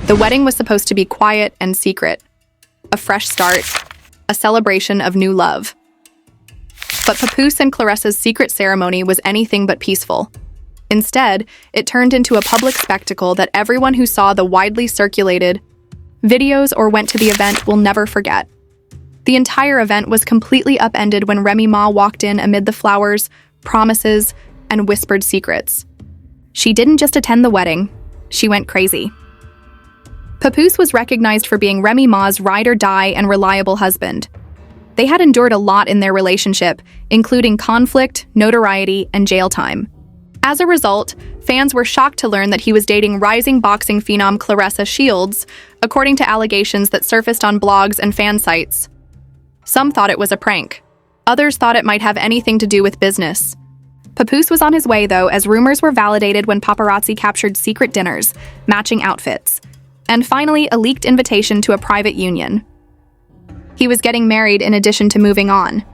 The wedding was supposed to be quiet and secret, a fresh start, a celebration of new love. But Papoose and Claressa's secret ceremony was anything but peaceful. Instead, it turned into a public spectacle that everyone who saw the widely circulated videos or went to the event will never forget. The entire event was completely upended when Remy Ma walked in amid the flowers, promises, and whispered secrets. She didn't just attend the wedding, she went crazy. Papoose was recognized for being Remy Ma's ride-or-die and reliable husband. They had endured a lot in their relationship, including conflict, notoriety, and jail time. As a result, fans were shocked to learn that he was dating rising boxing phenom Claressa Shields, according to allegations that surfaced on blogs and fan sites. Some thought it was a prank. Others thought it might have anything to do with business. Papoose was on his way, though, as rumors were validated when paparazzi captured secret dinners, matching outfits, and finally a leaked invitation to a private union. He was getting married in addition to moving on.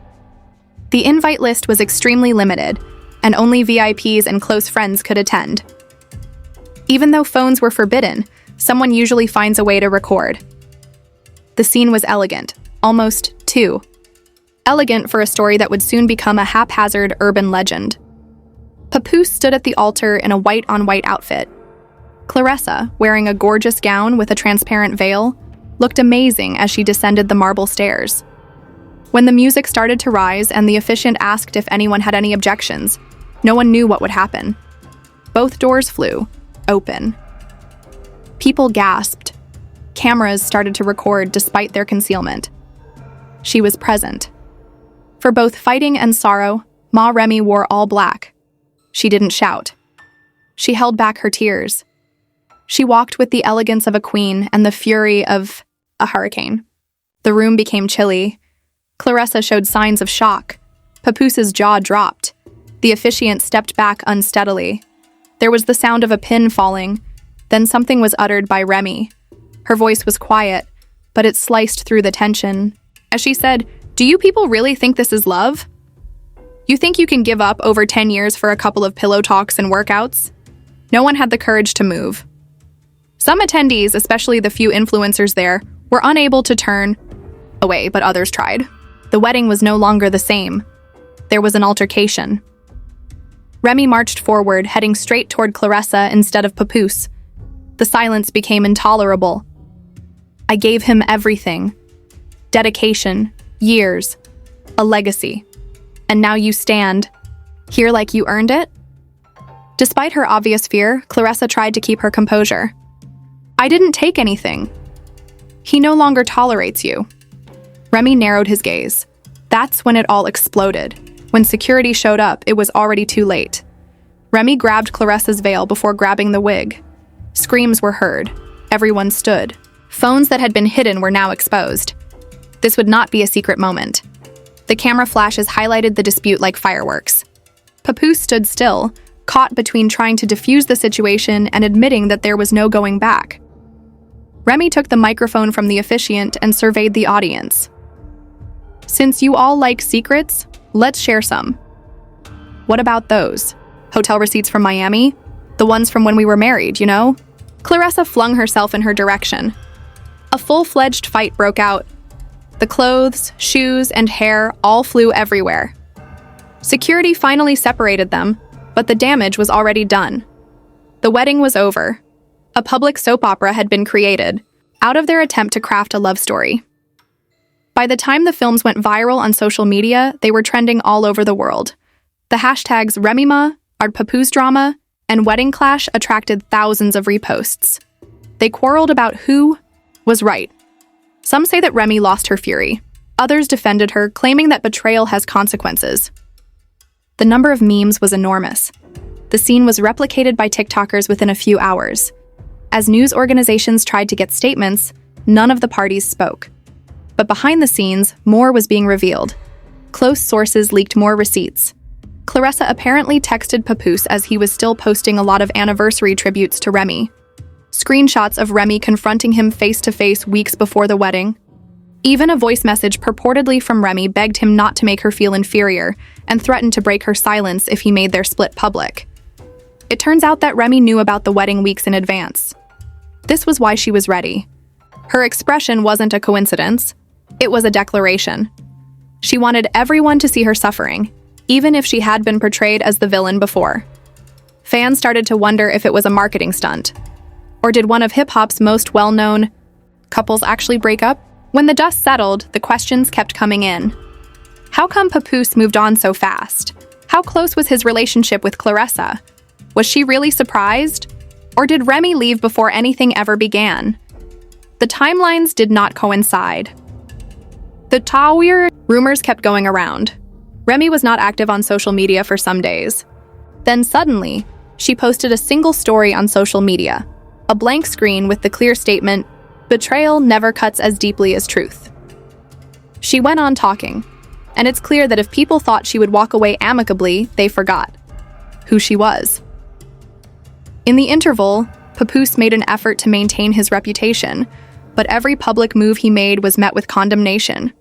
The invite list was extremely limited, and only VIPs and close friends could attend. Even though phones were forbidden, someone usually finds a way to record. The scene was elegant, almost too elegant for a story that would soon become a haphazard urban legend. Papoose stood at the altar in a white-on-white outfit. Claressa, wearing a gorgeous gown with a transparent veil, looked amazing as she descended the marble stairs. When the music started to rise and the officiant asked if anyone had any objections, no one knew what would happen. Both doors flew open. People gasped. Cameras started to record despite their concealment. She was present. For both fighting and sorrow, Ma Remy wore all black. She didn't shout. She held back her tears. She walked with the elegance of a queen and the fury of a hurricane. The room became chilly. Claressa showed signs of shock. Papoose's jaw dropped. The officiant stepped back unsteadily. There was the sound of a pin falling. Then something was uttered by Remy. Her voice was quiet, but it sliced through the tension. As she said, "Do you people really think this is love? You think you can give up over 10 years for a couple of pillow talks and workouts?" No one had the courage to move. Some attendees, especially the few influencers there, were unable to turn away, but others tried. The wedding was no longer the same. There was an altercation. Remy marched forward, heading straight toward Claressa instead of Papoose. The silence became intolerable. "I gave him everything. Dedication, years, a legacy. And now you stand here like you earned it?" Despite her obvious fear, Claressa tried to keep her composure. "I didn't take anything. He no longer tolerates you." Remy narrowed his gaze. That's when it all exploded. When security showed up, it was already too late. Remy grabbed Claressa's veil before grabbing the wig. Screams were heard. Everyone stood. Phones that had been hidden were now exposed. This would not be a secret moment. The camera flashes highlighted the dispute like fireworks. Papoose stood still, caught between trying to defuse the situation and admitting that there was no going back. Remy took the microphone from the officiant and surveyed the audience. "Since you all like secrets, let's share some." "What about those? Hotel receipts from Miami? The ones from when we were married, you know?" Claressa flung herself in her direction. A full-fledged fight broke out. The clothes, shoes, and hair all flew everywhere. Security finally separated them, but the damage was already done. The wedding was over. A public soap opera had been created, out of their attempt to craft a love story. By the time the films went viral on social media, they were trending all over the world. The hashtags RemyMa, Our Papoose Drama, and Wedding Clash attracted thousands of reposts. They quarreled about who was right. Some say that Remy lost her fury. Others defended her, claiming that betrayal has consequences. The number of memes was enormous. The scene was replicated by TikTokers within a few hours. As news organizations tried to get statements, none of the parties spoke. But behind the scenes, more was being revealed. Close sources leaked more receipts. Claressa apparently texted Papoose as he was still posting a lot of anniversary tributes to Remy. Screenshots of Remy confronting him face-to-face weeks before the wedding. Even a voice message purportedly from Remy begged him not to make her feel inferior and threatened to break her silence if he made their split public. It turns out that Remy knew about the wedding weeks in advance. This was why she was ready. Her expression wasn't a coincidence. It was a declaration. She wanted everyone to see her suffering, even if she had been portrayed as the villain before. Fans started to wonder if it was a marketing stunt. Or did one of hip-hop's most well-known couples actually break up? When the dust settled, the questions kept coming in. How come Papoose moved on so fast? How close was his relationship with Claressa? Was she really surprised? Or did Remy leave before anything ever began? The timelines did not coincide. The Tawir rumors kept going around. Remy was not active on social media for some days. Then suddenly, she posted a single story on social media, a blank screen with the clear statement, "Betrayal never cuts as deeply as truth." She went on talking, and it's clear that if people thought she would walk away amicably, they forgot who she was. In the interval, Papoose made an effort to maintain his reputation, but every public move he made was met with condemnation.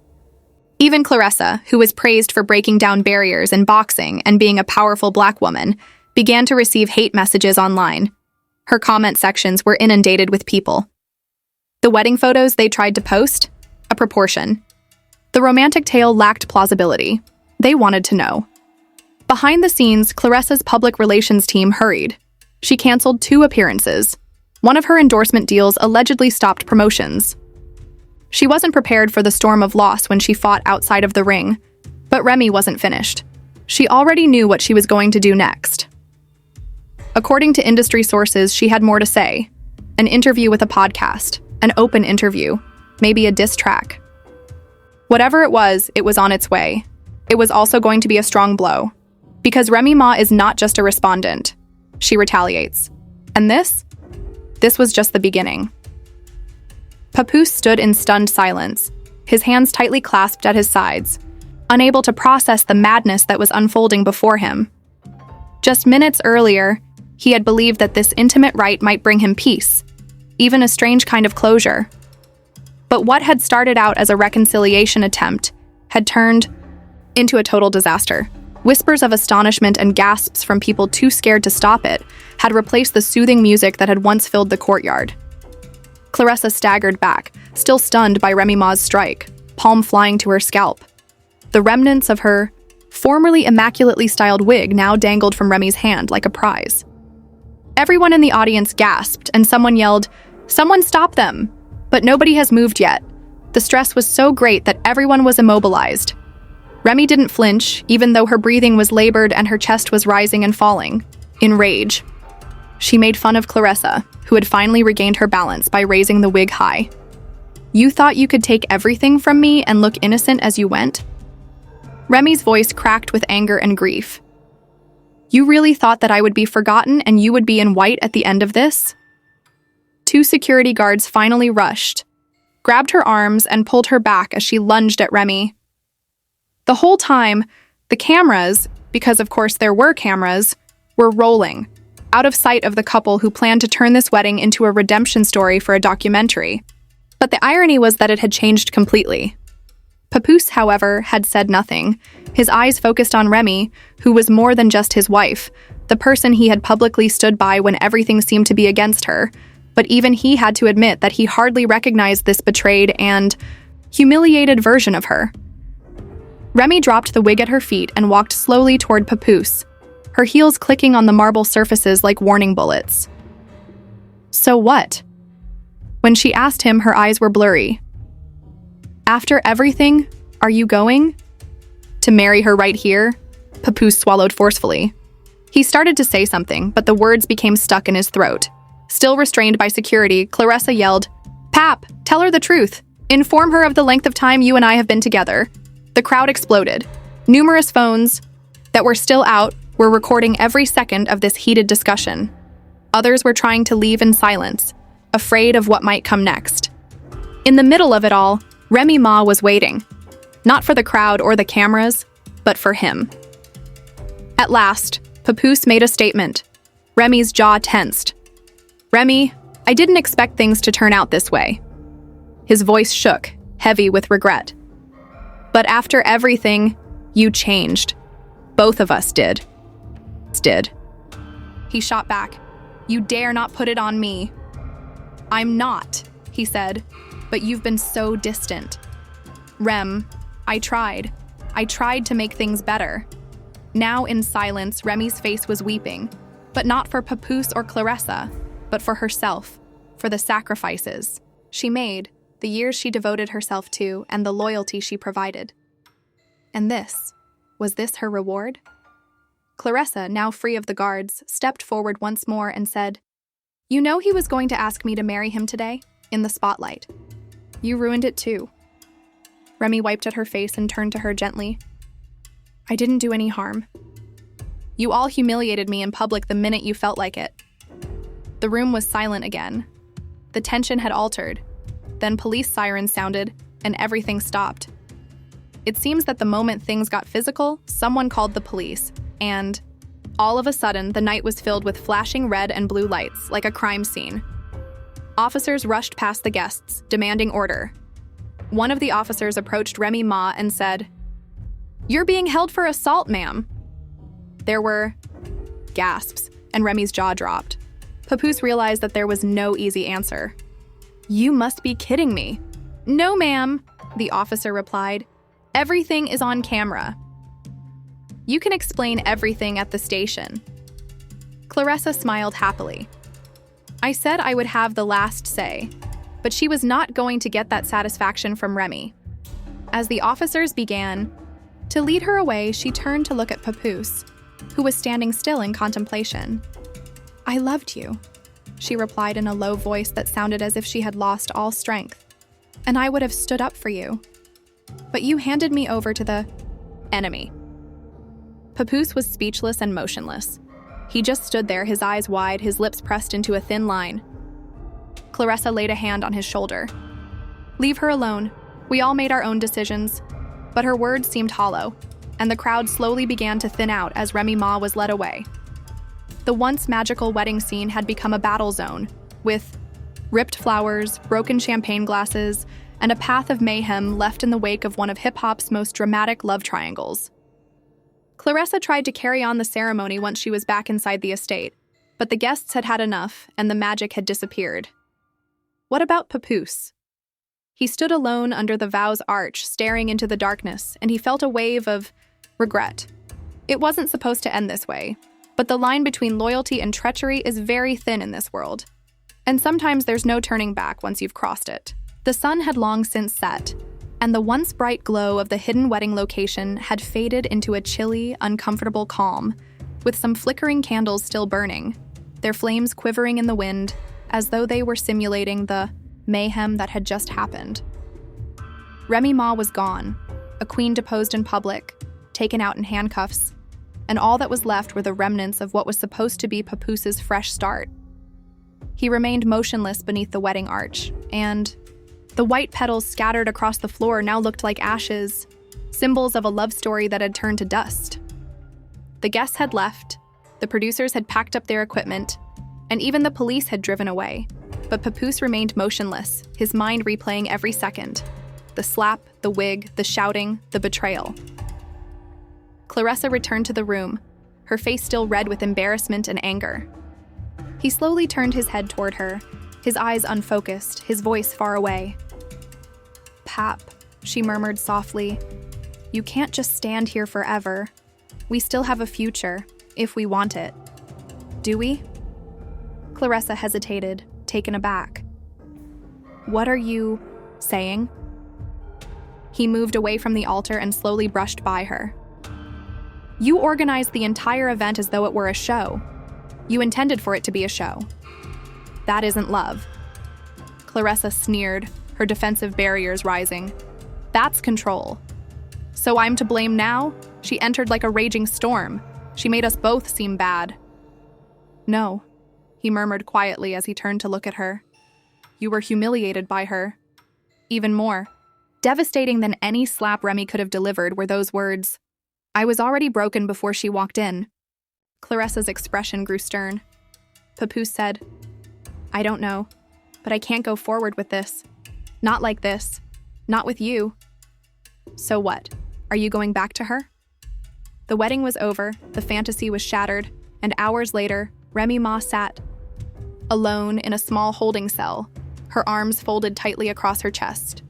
Even Claressa, who was praised for breaking down barriers in boxing and being a powerful Black woman, began to receive hate messages online. Her comment sections were inundated with people. The wedding photos they tried to post? A proportion. The romantic tale lacked plausibility. They wanted to know. Behind the scenes, Claressa's public relations team hurried. She canceled 2 appearances. One of her endorsement deals allegedly stopped promotions. She wasn't prepared for the storm of loss when she fought outside of the ring, but Remy wasn't finished. She already knew what she was going to do next. According to industry sources, she had more to say. An interview with a podcast, an open interview, maybe a diss track. Whatever it was on its way. It was also going to be a strong blow. Because Remy Ma is not just a respondent. She retaliates. And this was just the beginning. Papoose stood in stunned silence, his hands tightly clasped at his sides, unable to process the madness that was unfolding before him. Just minutes earlier, he had believed that this intimate rite might bring him peace, even a strange kind of closure. But what had started out as a reconciliation attempt had turned into a total disaster. Whispers of astonishment and gasps from people too scared to stop it had replaced the soothing music that had once filled the courtyard. Claressa staggered back, still stunned by Remy Ma's strike, palm flying to her scalp. The remnants of her formerly immaculately styled wig now dangled from Remy's hand like a prize. Everyone in the audience gasped, and someone yelled, "Someone stop them!" But nobody has moved yet. The stress was so great that everyone was immobilized. Remy didn't flinch, even though her breathing was labored and her chest was rising and falling. In rage, she made fun of Claressa, who had finally regained her balance by raising the wig high. "You thought you could take everything from me and look innocent as you went?" Remy's voice cracked with anger and grief. "You really thought that I would be forgotten and you would be in white at the end of this?" 2 security guards finally rushed, grabbed her arms, and pulled her back as she lunged at Remy. The whole time, the cameras, because of course there were cameras, were rolling, out of sight of the couple who planned to turn this wedding into a redemption story for a documentary. But the irony was that it had changed completely. Papoose, however, had said nothing, his eyes focused on Remy, who was more than just his wife, the person he had publicly stood by when everything seemed to be against her. But even he had to admit that he hardly recognized this betrayed and humiliated version of her. Remy dropped the wig at her feet and walked slowly toward Papoose, her heels clicking on the marble surfaces like warning bullets. "So what?" When she asked him, her eyes were blurry. "After everything, are you going to marry her right here?" Papoose swallowed forcefully. He started to say something, but the words became stuck in his throat. Still restrained by security, Claressa yelled, "Pap, tell her the truth. Inform her of the length of time you and I have been together." The crowd exploded. Numerous phones that were still out were recording every second of this heated discussion. Others were trying to leave in silence, afraid of what might come next. In the middle of it all, Remy Ma was waiting. Not for the crowd or the cameras, but for him. At last, Papoose made a statement. Remy's jaw tensed. "Remy, I didn't expect things to turn out this way." His voice shook, heavy with regret. "But after everything, you changed. Both of us did." He shot back. "You dare not put it on me." I'm not, he said, but you've been so distant. Rem, I tried. I tried to make things better. Now in silence, Remy's face was weeping, but not for Papoose or Claressa, but for herself, for the sacrifices she made, the years she devoted herself to, and the loyalty she provided. And was this her reward? Claressa, now free of the guards, stepped forward once more and said, "You know he was going to ask me to marry him today, in the spotlight. You ruined it too." Remy wiped at her face and turned to her gently. "I didn't do any harm. You all humiliated me in public the minute you felt like it." The room was silent again. The tension had altered. Then police sirens sounded, and everything stopped. It seems that the moment things got physical, someone called the police, and all of a sudden, the night was filled with flashing red and blue lights, like a crime scene. Officers rushed past the guests, demanding order. One of the officers approached Remy Ma and said, "You're being held for assault, ma'am." There were gasps, and Remy's jaw dropped. Papoose realized that there was no easy answer. "You must be kidding me." "No, ma'am," the officer replied. "Everything is on camera." "You can explain everything at the station." Claressa smiled happily. "I said I would have the last say, but she was not going to get that satisfaction from Remy." As the officers began to lead her away, she turned to look at Papoose, who was standing still in contemplation. "I loved you," she replied in a low voice that sounded as if she had lost all strength. "And I would have stood up for you. But you handed me over to the enemy." Papoose was speechless and motionless. He just stood there, his eyes wide, his lips pressed into a thin line. Claressa laid a hand on his shoulder. "Leave her alone. We all made our own decisions." But her words seemed hollow, and the crowd slowly began to thin out as Remy Ma was led away. The once magical wedding scene had become a battle zone, with ripped flowers, broken champagne glasses, and a path of mayhem left in the wake of one of hip-hop's most dramatic love triangles. Claressa tried to carry on the ceremony once she was back inside the estate, but the guests had had enough, and the magic had disappeared. What about Papoose? He stood alone under the vows arch, staring into the darkness, and he felt a wave of regret. It wasn't supposed to end this way, but the line between loyalty and treachery is very thin in this world. And sometimes there's no turning back once you've crossed it. The sun had long since set, and the once bright glow of the hidden wedding location had faded into a chilly, uncomfortable calm, with some flickering candles still burning, their flames quivering in the wind, as though they were simulating the mayhem that had just happened. Remy Ma was gone, a queen deposed in public, taken out in handcuffs, and all that was left were the remnants of what was supposed to be Papoose's fresh start. He remained motionless beneath the wedding arch, and the white petals scattered across the floor now looked like ashes, symbols of a love story that had turned to dust. The guests had left, the producers had packed up their equipment, and even the police had driven away. But Papoose remained motionless, his mind replaying every second. The slap, the wig, the shouting, the betrayal. Claressa returned to the room, her face still red with embarrassment and anger. He slowly turned his head toward her, his eyes unfocused, his voice far away. "Pap," she murmured softly, "you can't just stand here forever. We still have a future, if we want it. Do we?" Claressa hesitated, taken aback. "What are you saying?" He moved away from the altar and slowly brushed by her. "You organized the entire event as though it were a show. You intended for it to be a show. That isn't love." Claressa sneered, her defensive barriers rising. "That's control. So I'm to blame now?" She entered like a raging storm. She made us both seem bad. "No," he murmured quietly as he turned to look at her. "You were humiliated by her. Even more. Devastating than any slap Remy could have delivered were those words. I was already broken before she walked in." Claressa's expression grew stern. Papoose said, "I don't know, but I can't go forward with this. Not like this. Not with you." "So what? Are you going back to her?" The wedding was over, the fantasy was shattered, and hours later, Remy Ma sat alone in a small holding cell, her arms folded tightly across her chest.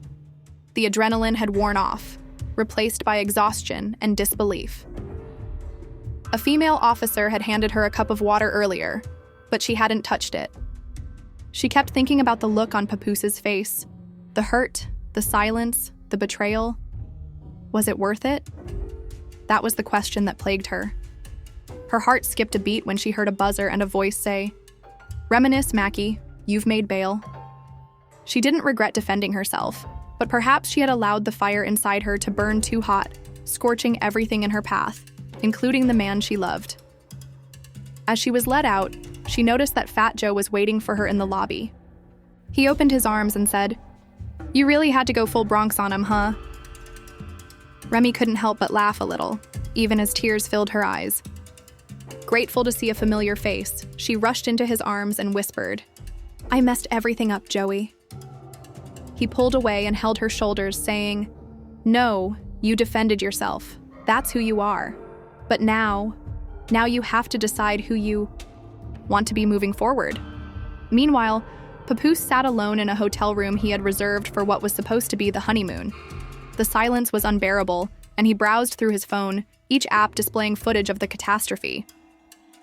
The adrenaline had worn off, replaced by exhaustion and disbelief. A female officer had handed her a cup of water earlier, but she hadn't touched it. She kept thinking about the look on Papoose's face, the hurt, the silence, the betrayal. Was it worth it? That was the question that plagued her. Her heart skipped a beat when she heard a buzzer and a voice say, "Reminisce, Mackie, you've made bail." She didn't regret defending herself, but perhaps she had allowed the fire inside her to burn too hot, scorching everything in her path, including the man she loved. As she was let out, she noticed that Fat Joe was waiting for her in the lobby. He opened his arms and said, "You really had to go full Bronx on him, huh?" Remy couldn't help but laugh a little, even as tears filled her eyes. Grateful to see a familiar face, she rushed into his arms and whispered, "I messed everything up, Joey." He pulled away and held her shoulders, saying, "No, you defended yourself. That's who you are. But now you have to decide who you want to be moving forward." Meanwhile, Papoose sat alone in a hotel room he had reserved for what was supposed to be the honeymoon. The silence was unbearable, and he browsed through his phone, each app displaying footage of the catastrophe.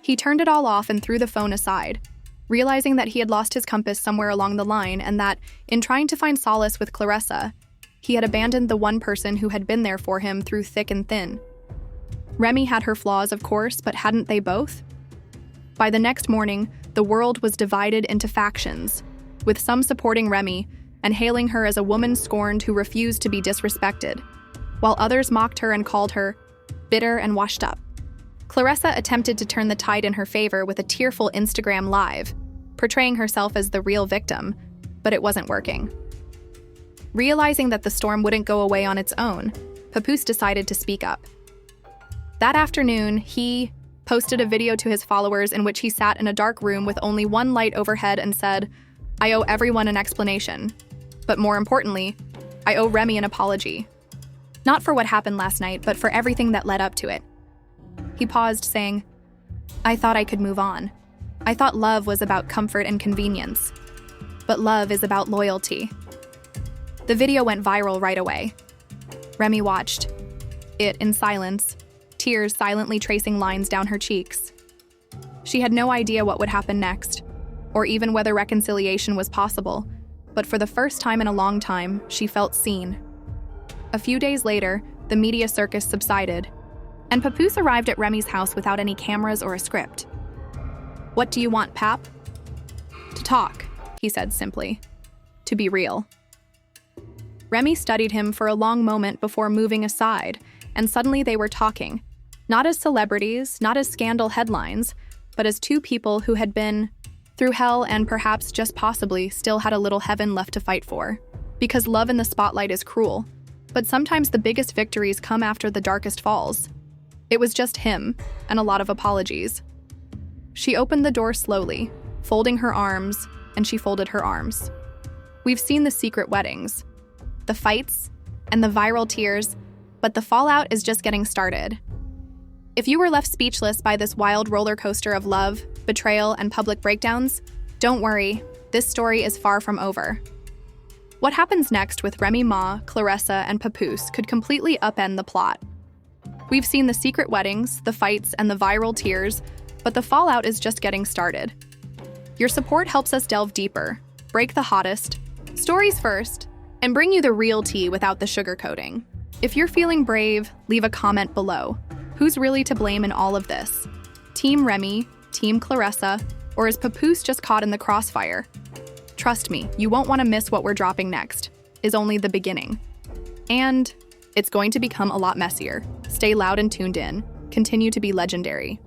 He turned it all off and threw the phone aside, realizing that he had lost his compass somewhere along the line and that, in trying to find solace with Claressa, he had abandoned the one person who had been there for him through thick and thin. Remy had her flaws, of course, but hadn't they both? By the next morning, the world was divided into factions, with some supporting Remy and hailing her as a woman scorned who refused to be disrespected, while others mocked her and called her bitter and washed up. Claressa attempted to turn the tide in her favor with a tearful Instagram live, portraying herself as the real victim, but it wasn't working. Realizing that the storm wouldn't go away on its own, Papoose decided to speak up. That afternoon, he posted a video to his followers in which he sat in a dark room with only one light overhead and said, "I owe everyone an explanation. But more importantly, I owe Remy an apology. Not for what happened last night, but for everything that led up to it." He paused, saying, "I thought I could move on. I thought love was about comfort and convenience. But love is about loyalty." The video went viral right away. Remy watched it in silence, tears silently tracing lines down her cheeks. She had no idea what would happen next, or even whether reconciliation was possible, but for the first time in a long time, she felt seen. A few days later, the media circus subsided, and Papoose arrived at Remy's house without any cameras or a script. "What do you want, Pap?" "To talk," he said simply. "To be real." Remy studied him for a long moment before moving aside, and suddenly they were talking, not as celebrities, not as scandal headlines, but as two people who had been through hell and perhaps just possibly still had a little heaven left to fight for. Because love in the spotlight is cruel, but sometimes the biggest victories come after the darkest falls. It was just him, and a lot of apologies. She opened the door slowly, folding her arms, and she folded her arms. We've seen the secret weddings, the fights, and the viral tears, but the fallout is just getting started. If you were left speechless by this wild roller coaster of love, betrayal, and public breakdowns, don't worry, this story is far from over. What happens next with Remy Ma, Claressa, and Papoose could completely upend the plot. We've seen the secret weddings, the fights, and the viral tears, but the fallout is just getting started. Your support helps us delve deeper, break the hottest stories first, and bring you the real tea without the sugarcoating. If you're feeling brave, leave a comment below. Who's really to blame in all of this? Team Remy, Team Claressa, or is Papoose just caught in the crossfire? Trust me, you won't want to miss what we're dropping next. Is only the beginning. And it's going to become a lot messier. Stay loud and tuned in. Continue to be legendary.